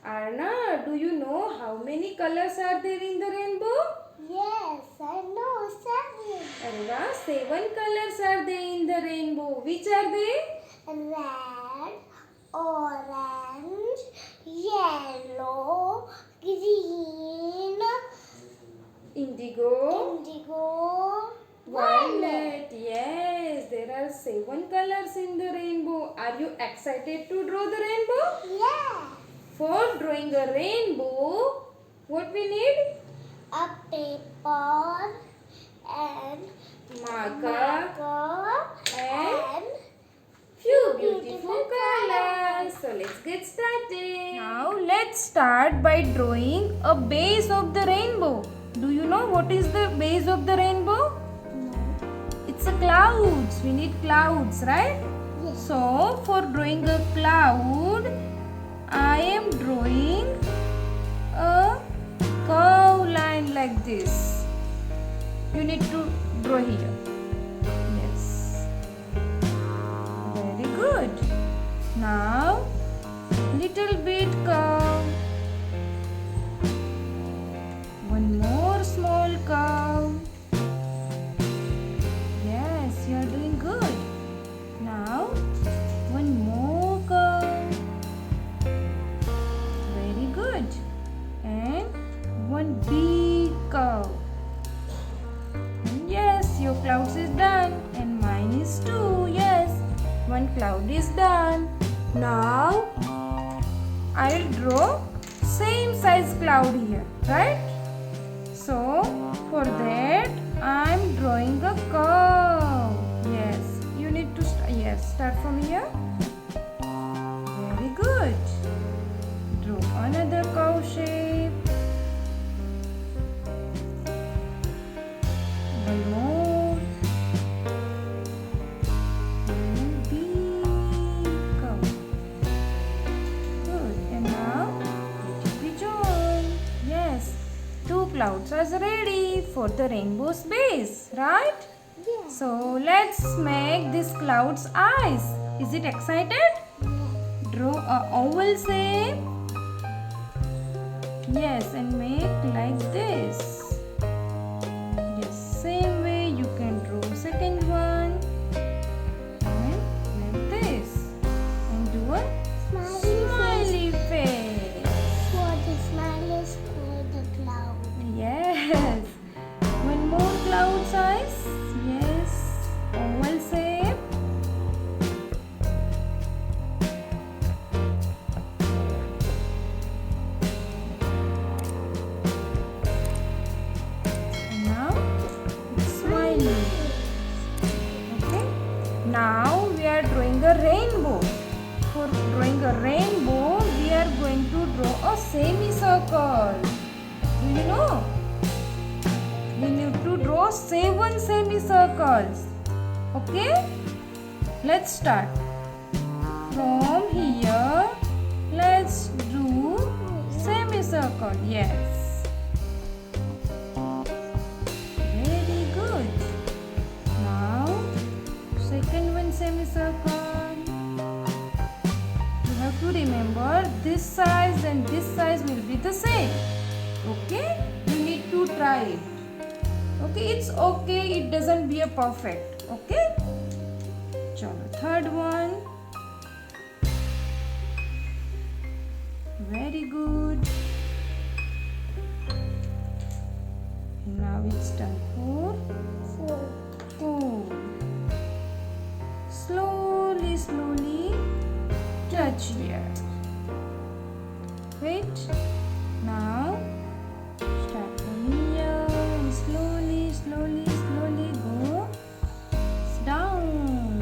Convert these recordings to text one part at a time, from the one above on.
Arna, do you know how many colors are there in the rainbow? Yes, I know 7. Arva, 7 colors are there in the rainbow. Which are they? Red, orange, yellow, green, Indigo, indigo, violet. Yes, there are 7 colors in the rainbow. Are you excited to draw the rainbow? Yeah. For drawing a rainbow, what we need? A paper and Marker and and few beautiful colors. So let's get started. Now let's start by drawing a base of the rainbow. Do you know what is the base of the rainbow? It's a clouds. We need clouds, right? Yes. So for drawing a cloud, I am drawing a curve line like this. You need to draw here. Yes. Very good. Now, little bit curve. One more small curve. Yes, you are doing good. Now, one more curve. Very good. And one big curve. And yes, your clouds is done. And mine is too. Yes, one cloud is done. Now, I'll draw same size cloud here, right? So, for that, I'm drawing a curve. Yes, you need to start from here. Very good. Draw another curve shape. One more. And big curve. Good. And now let it be joined. Yes, 2 clouds are ready for the rainbow's base, right? Yeah. So let's make this cloud's eyes. Is it excited? Draw a oval shape. Yes, and make like this. Yes, same way you can draw second one. And like this. And do a smiley face. For the smile is for the cloud. Yes. One more cloud size. Yes. Oval shape. And now smiley. Okay. Now we are drawing a rainbow. For drawing a rainbow, we are going to draw a semicircle. Do you know? We need to draw 7 semicircles. Okay? Let's start. From here, let's do semicircle. Yes. Very good. Now, second one semicircle. You have to remember this size and this size will be the same. Okay? You need to try it. Okay, it's okay. It doesn't be a perfect. Okay? Chalo, third one. Very good. Now it's time for 4. Slowly, slowly touch here. Wait. Now start from here and slowly, slowly, slowly go down.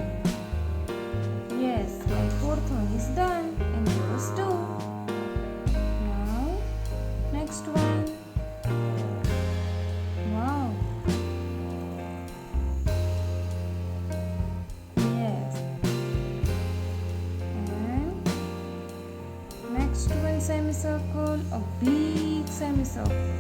Yes, my fourth one is done and yours too. Now, next one. Wow. Yes. And next one semicircle, a big semicircle.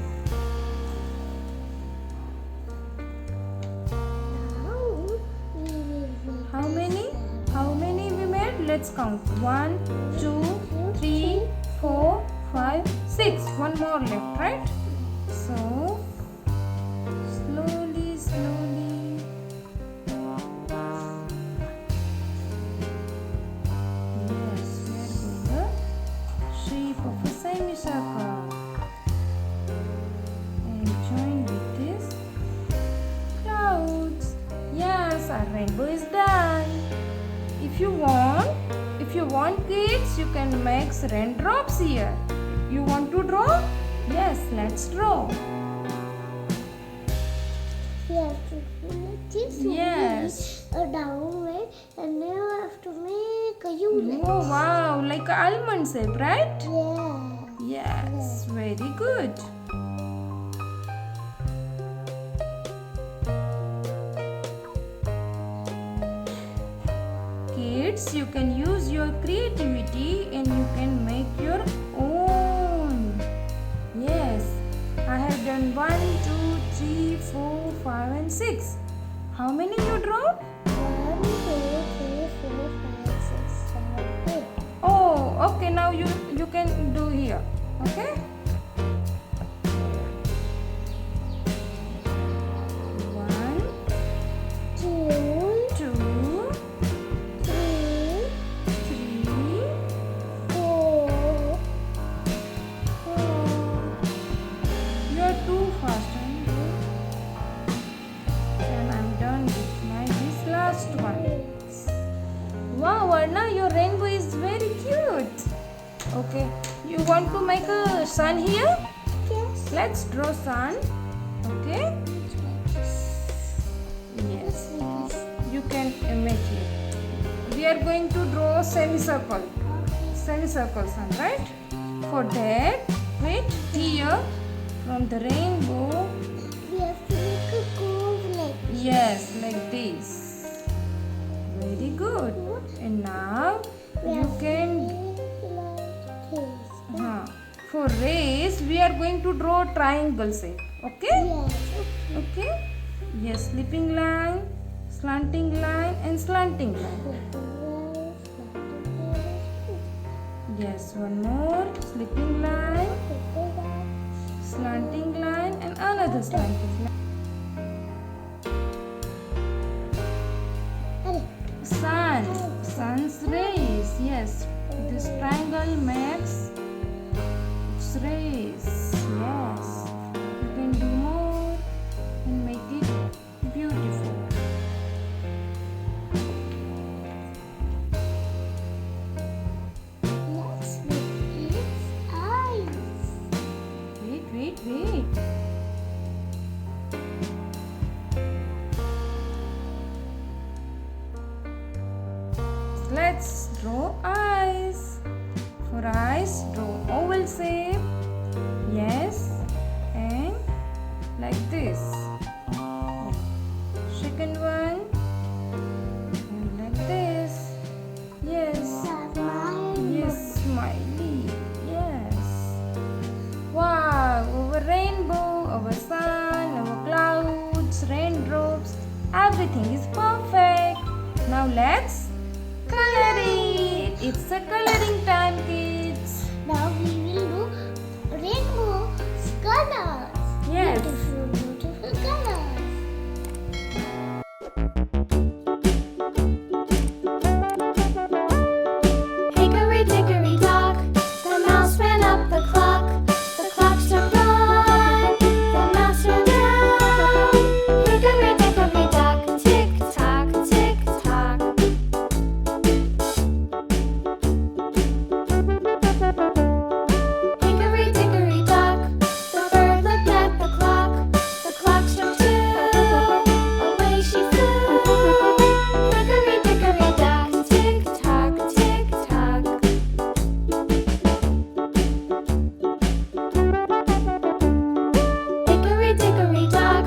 How many we made? Let's count. 1, 2, 3, 4, 5, 6. One more left, right? So slowly, slowly. Yes, we are doing the shape of a semicircle and join with this clouds. Yes, our rainbow is done. If you want kids, you can make raindrops here. You want to draw? Yes, let's draw. You have to make this Yes. a down way, and then you have to make a U. Oh wow, like an almond shape, right? Yeah. Yes, very good. Kids, you can use your creativity and you can make your own. Yes, I have done 1, 2, 3, 4, 5 and 6. How many you draw? 1, 2, 3, 4, 5, 6, 7, 8. Oh, okay, now you can do here. Okay? 1, 2, 2, 3, 3. 4, 5. You are too fast. And I'm done with this last one. Wow, Arna, your rainbow is very cute. Okay, you want to make a sun here? Yes. Let's draw sun. Okay? Yes, you can make it. We are going to draw semicircle. Semicircle sun, right? For that, wait, here from the rainbow. We have to make a curve like this. Yes, like this. Very good. And now you can. Like this. For rays, we are going to draw triangle shape. Okay? Yes. Okay? Yes, slipping line, slanting line, and slanting line. Yes, one more slipping line, slanting line, and another slanting line. Sun, sun's rays. Yes, this triangle makes its rays. Yes, you can do more and make it beautiful. Let's make its eyes. Wait. Let's draw eyes. For eyes, draw oval shape. Yes, and like this. Second one, and like this. Yes, yes, smiley. Yes. Wow, our rainbow, our sun, our clouds, raindrops, everything is perfect. Now let's color it. It's a coloring time, kids. Now we will do rainbow colors. Yes. Beautiful colors. Hickory dickory dock, the mouse ran up the clock. The clock struck one, the mouse ran down. Hickory dickory dock, tick tock, tick tock. Hickory dickory dock, the bird looked at the clock. The clock struck two, away she flew. Hickory dickory dock, tick tock, tick tock. Hickory dickory dock,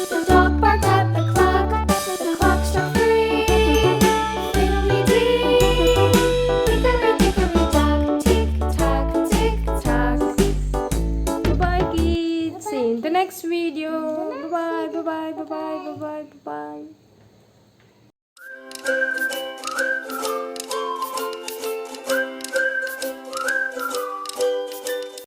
the dog barked at the clock. The clock struck three, fiddly-dee. Hickory dickory dock, tick tock, tick tock. Bye-bye, kids. See you in the next video. Bye-bye.